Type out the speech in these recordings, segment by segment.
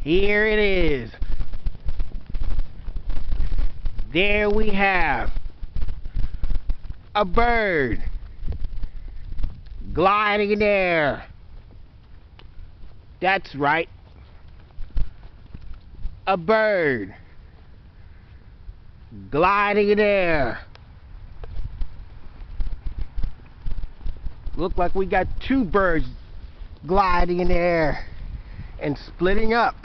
Here it is. There we have a bird gliding in air. That's right. A bird gliding in air. Look like we got two birds gliding in the air and splitting up.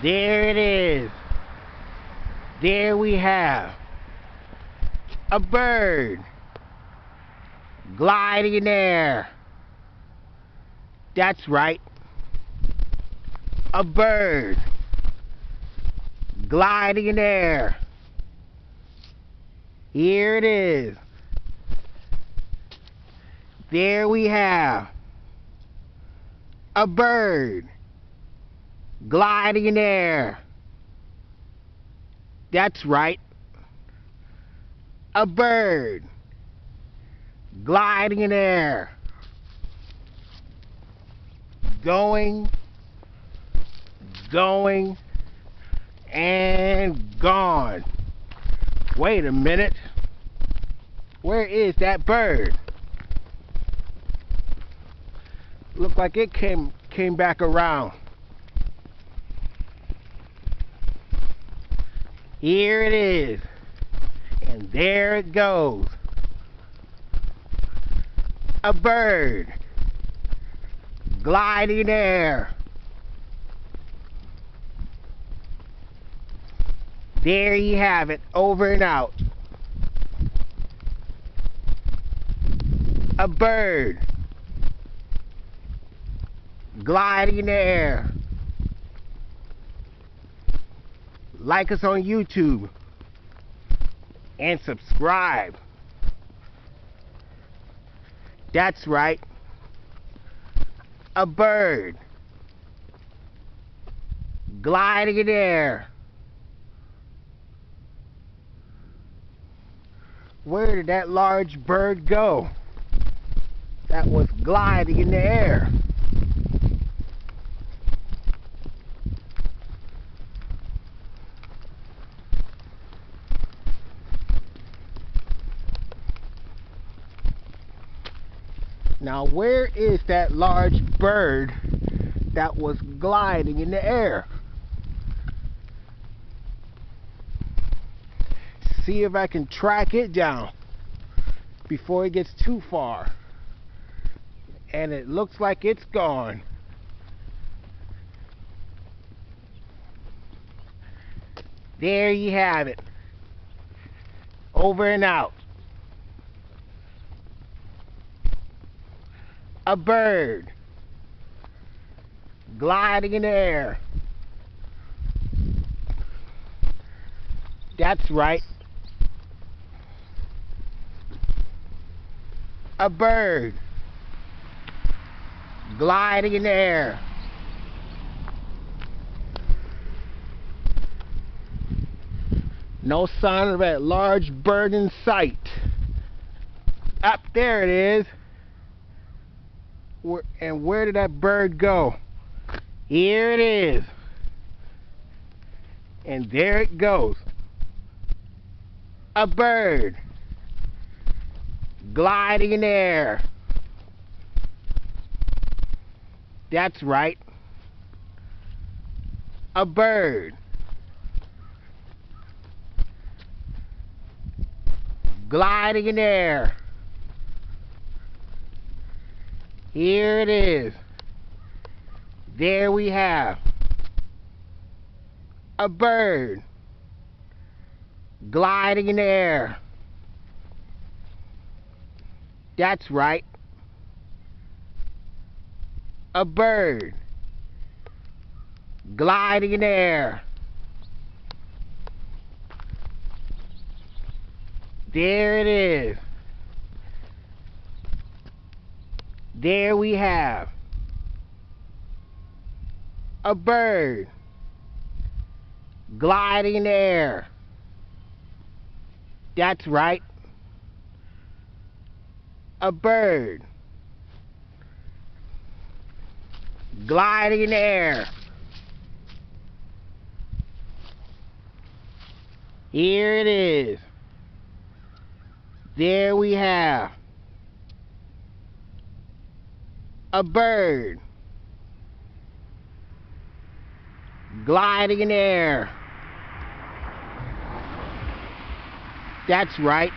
There it is. There we have a bird gliding in air. That's right. A bird gliding in air. Here it is. There we have a bird gliding in air. That's right. A bird gliding in air. Going, and gone. Wait a minute. Where is that bird? Looked like it came back around. Here it is. And there it goes. A bird gliding in air. There you have it, over and out. A bird gliding in the air. Like us on YouTube and subscribe. That's right. A bird gliding in the air. Where did that large bird go that was gliding in the air? Now, where is that large bird that was gliding in the air? See if I can track it down before it gets too far. And it looks like it's gone. There you have it. Over and out. A bird gliding in the air. That's right. A bird gliding in the air. No sign of that large bird in sight. Up there it is. And where did that bird go? Here it is. And there it goes. A bird gliding in the air. That's right. A bird gliding in the air. Here it is. There we have a bird gliding in the air. That's right. A bird gliding in the air. There it is. There we have a bird gliding in the air. That's right. A bird gliding in the air. Here it is. There we have a bird gliding in the air. That's right.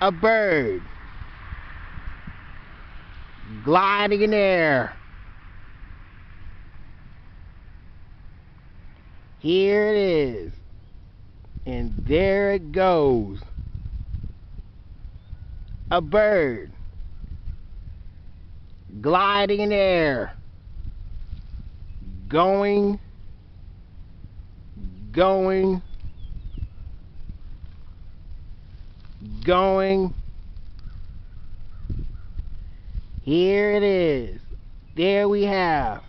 A bird gliding in the air. Here it is. And there it goes. A bird gliding in the air. Going. Here it is. There we have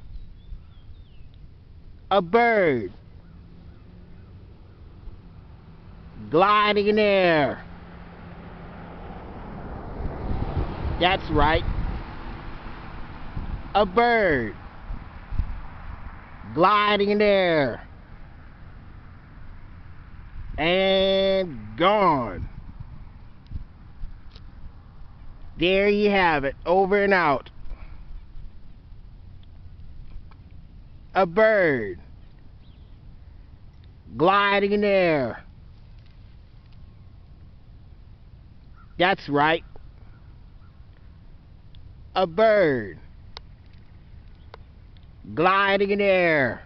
a bird gliding in the air. That's right. A bird gliding in the air. And gone. There you have it. Over and out. A bird gliding in the air. That's right. A bird gliding in the air.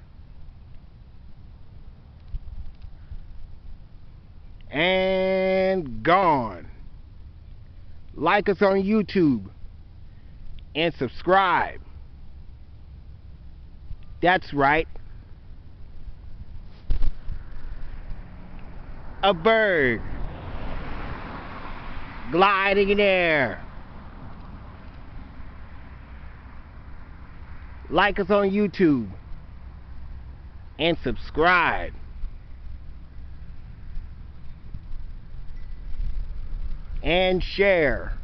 And gone. Like us on YouTube and subscribe. That's right. A bird gliding in the air. Like us on YouTube and subscribe. And share.